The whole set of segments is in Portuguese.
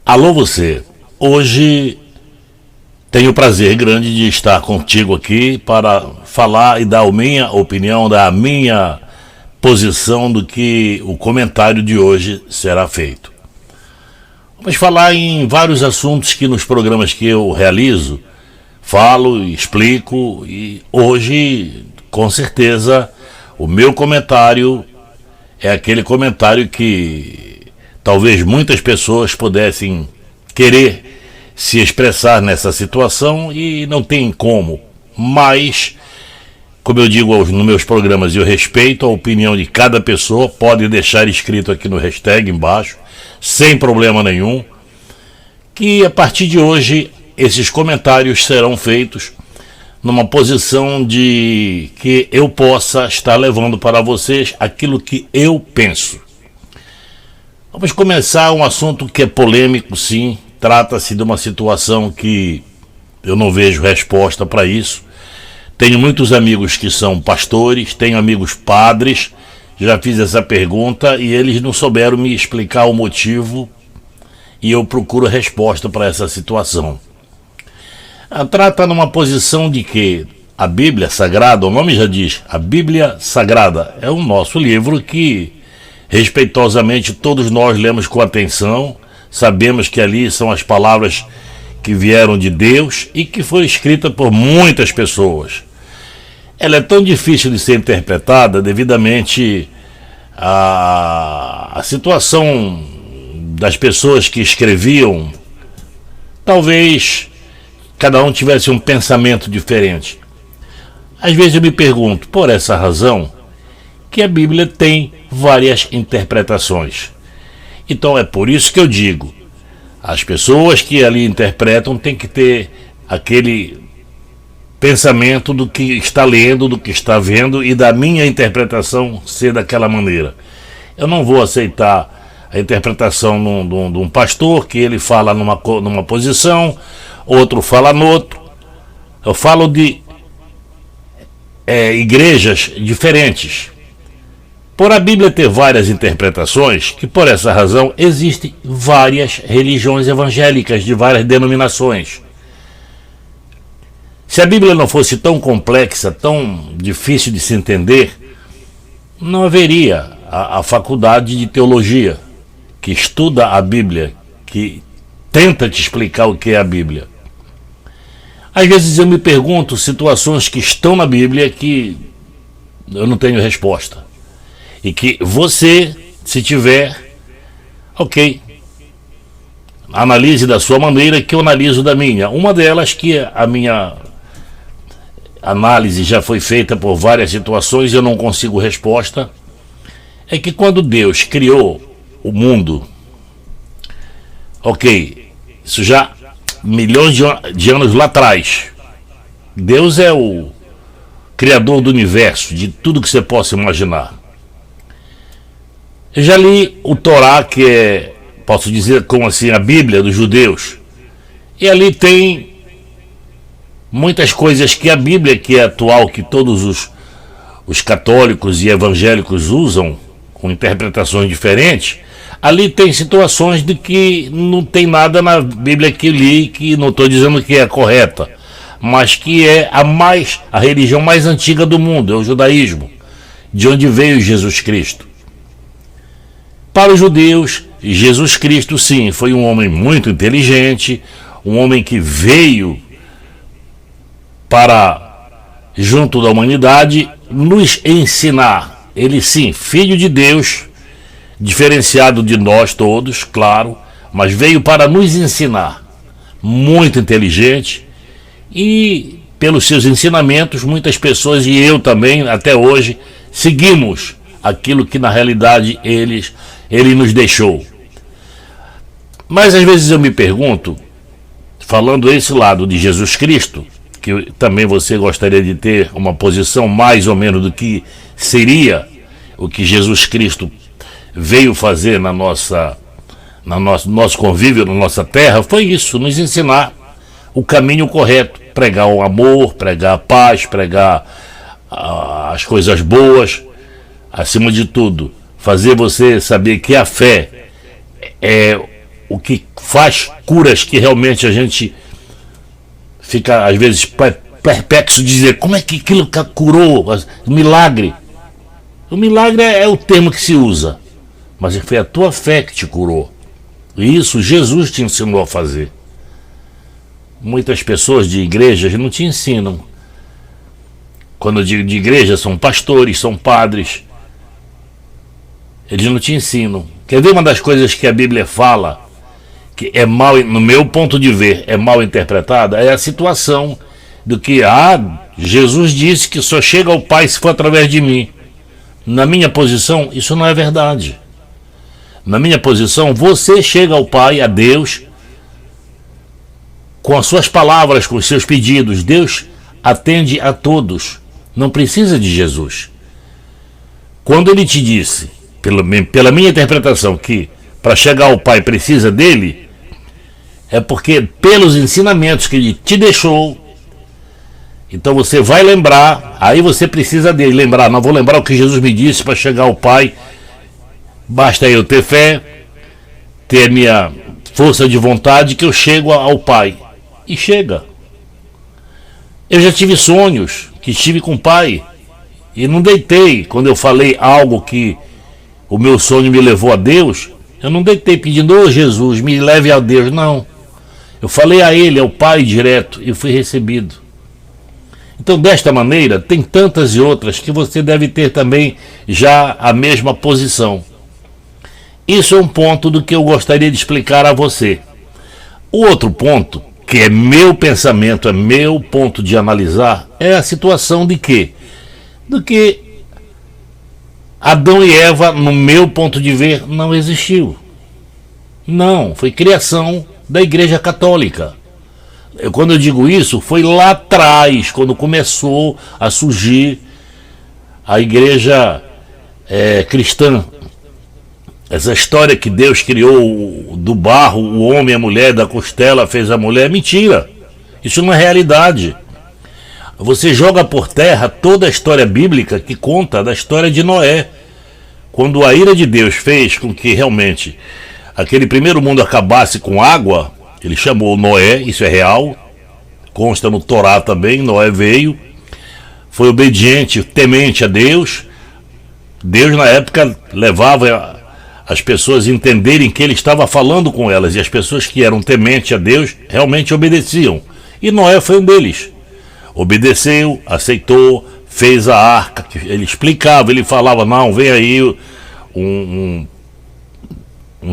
Alô você, hoje tenho o prazer grande de estar contigo aqui para falar e dar a minha opinião, da minha posição do que o comentário de hoje será feito. Vamos falar em vários assuntos que nos programas que eu realizo, falo e explico, e hoje, com certeza, o meu comentário é aquele comentário que talvez muitas pessoas pudessem querer se expressar nessa situação e não tem como. Mas, como eu digo nos meus programas, eu respeito a opinião de cada pessoa, pode deixar escrito aqui no hashtag embaixo, sem problema nenhum, que a partir de hoje esses comentários serão feitos numa posição de que eu possa estar levando para vocês aquilo que eu penso. Vamos começar um assunto que é polêmico, sim. Trata-se de uma situação que eu não vejo resposta para isso. Tenho muitos amigos que são pastores, tenho amigos padres, já fiz essa pergunta e eles não souberam me explicar o motivo e eu procuro resposta para essa situação. Trata numa posição de que a Bíblia Sagrada, o nome já diz, a Bíblia Sagrada é o nosso livro que respeitosamente todos nós lemos com atenção, sabemos que ali são as palavras que vieram de Deus e que foi escrita por muitas pessoas. Ela é tão difícil de ser interpretada devidamente à situação das pessoas que escreviam. Talvez cada um tivesse um pensamento diferente. Às vezes eu me pergunto, por essa razão, que a Bíblia tem várias interpretações. Então é por isso que eu digo, as pessoas que ali interpretam têm que ter aquele pensamento do que está lendo, do que está vendo e da minha interpretação ser daquela maneira. Eu não vou aceitar a interpretação de um pastor que ele fala numa posição, outro fala noutra. Eu falo de igrejas diferentes. Por a Bíblia ter várias interpretações, que por essa razão existem várias religiões evangélicas de várias denominações. Se a Bíblia não fosse tão complexa, tão difícil de se entender, não haveria a faculdade de teologia que estuda a Bíblia, que tenta te explicar o que é a Bíblia. Às vezes eu me pergunto situações que estão na Bíblia que eu não tenho resposta. E que você, se tiver, ok, analise da sua maneira que eu analiso da minha. Uma delas, que a minha análise já foi feita por várias situações e eu não consigo resposta, é que quando Deus criou o mundo, ok, isso já milhões de anos lá atrás, Deus é o criador do universo, de tudo que você possa imaginar. Eu já li o Torá, que é, posso dizer como assim, a Bíblia dos judeus. E ali tem muitas coisas que a Bíblia, que é atual, que todos os católicos e evangélicos usam, com interpretações diferentes, ali tem situações de que não tem nada na Bíblia que eu li, que não estou dizendo que é correta, mas que é a religião mais antiga do mundo, é o judaísmo, de onde veio Jesus Cristo. Para os judeus, Jesus Cristo, sim, foi um homem muito inteligente, um homem que veio para, junto da humanidade, nos ensinar. Ele, sim, filho de Deus, diferenciado de nós todos, claro, mas veio para nos ensinar. Muito inteligente e, pelos seus ensinamentos, muitas pessoas, e eu também, até hoje, seguimos aquilo que na realidade ele nos deixou. Mas às vezes eu me pergunto, falando esse lado de Jesus Cristo, que também você gostaria de ter uma posição mais ou menos do que seria o que Jesus Cristo veio fazer no nosso convívio, na nossa terra, foi isso, nos ensinar o caminho correto, pregar o amor, pregar a paz, pregar as coisas boas, acima de tudo, fazer você saber que a fé é o que faz curas que realmente a gente fica às vezes perplexo de dizer como é que aquilo curou, milagre. O milagre é o termo que se usa, mas foi a tua fé que te curou. E isso Jesus te ensinou a fazer. Muitas pessoas de igrejas não te ensinam. Quando eu digo de igreja, são pastores, são padres. Eles não te ensinam. Quer ver uma das coisas que a Bíblia fala, que é mal, no meu ponto de ver, é mal interpretada? É a situação do que, Jesus disse que só chega ao Pai se for através de mim. Na minha posição, isso não é verdade. Na minha posição, você chega ao Pai, a Deus, com as suas palavras, com os seus pedidos. Deus atende a todos. Não precisa de Jesus. Quando ele te disse, pela minha interpretação, que para chegar ao Pai precisa dele, é porque pelos ensinamentos que ele te deixou, então você vai lembrar, aí você precisa dele. Lembrar, não vou lembrar o que Jesus me disse para chegar ao Pai. Basta eu ter fé, ter minha força de vontade, que eu chego ao Pai. E chega. Eu já tive sonhos que estive com o Pai e não deitei. Quando eu falei algo que o meu sonho me levou a Deus, eu não deitei pedindo, Jesus, me leve a Deus. Não. Eu falei a Ele, ao Pai direto, e fui recebido. Então, desta maneira, tem tantas e outras que você deve ter também já a mesma posição. Isso é um ponto do que eu gostaria de explicar a você. O outro ponto, que é meu pensamento, é meu ponto de analisar, é a situação de quê? Do que Adão e Eva, no meu ponto de ver, não existiu. Não, foi criação da Igreja Católica. Quando eu digo isso, foi lá atrás, quando começou a surgir a Igreja cristã. Essa história que Deus criou do barro o homem e a mulher, da costela fez a mulher, é mentira. Isso não é realidade. Você joga por terra toda a história bíblica que conta da história de Noé. Quando a ira de Deus fez com que realmente aquele primeiro mundo acabasse com água, ele chamou Noé, isso é real, consta no Torá também. Noé veio, foi obediente, temente a Deus. Deus na época levava as pessoas a entenderem que ele estava falando com elas, e as pessoas que eram tementes a Deus realmente obedeciam. E Noé foi um deles. Obedeceu, aceitou, fez a arca. Ele explicava, ele falava, não, vem aí um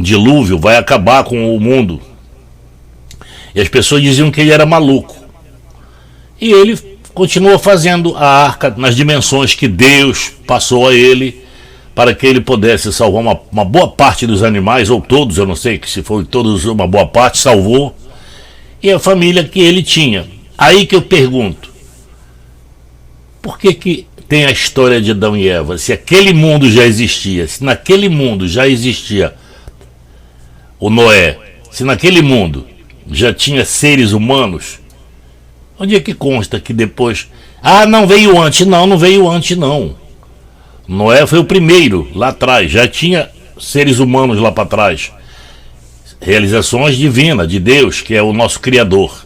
dilúvio, vai acabar com o mundo. E as pessoas diziam que ele era maluco. E ele continuou fazendo a arca nas dimensões que Deus passou a ele, para que ele pudesse salvar uma boa parte dos animais, ou todos, eu não sei, que se foi todos, uma boa parte, salvou, e a família que ele tinha. Aí que eu pergunto, por que tem a história de Adão e Eva? Se aquele mundo já existia, se naquele mundo já existia o Noé, se naquele mundo já tinha seres humanos, onde é que consta que depois... não veio antes, não veio antes não. Noé foi o primeiro, lá atrás, já tinha seres humanos lá para trás. Realizações divinas, de Deus, que é o nosso Criador.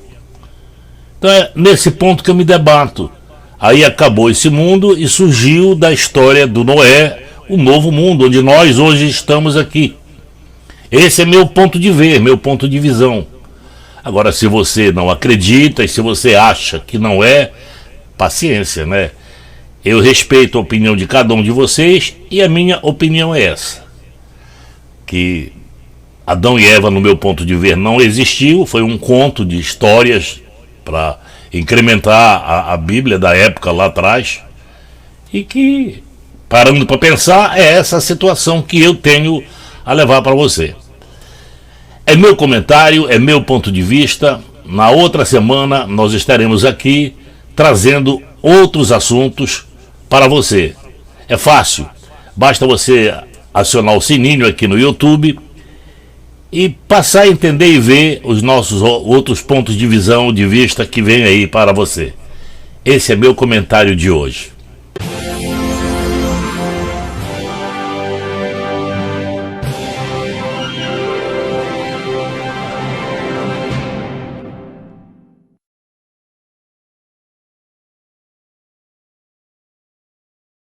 Então é nesse ponto que eu me debato. Aí acabou esse mundo e surgiu da história do Noé o novo mundo, onde nós hoje estamos aqui. Esse é meu ponto de ver, meu ponto de visão. Agora, se você não acredita e se você acha que não é, paciência, né? Eu respeito a opinião de cada um de vocês e a minha opinião é essa. Que Adão e Eva, no meu ponto de ver, não existiu, foi um conto de histórias para incrementar a Bíblia da época lá atrás. E que, parando para pensar, é essa a situação que eu tenho a levar para você. É meu comentário, é meu ponto de vista. Na outra semana nós estaremos aqui trazendo outros assuntos para você. É fácil, basta você acionar o sininho aqui no YouTube e passar a entender e ver os nossos outros pontos de visão, de vista que vem aí para você. Esse é meu comentário de hoje.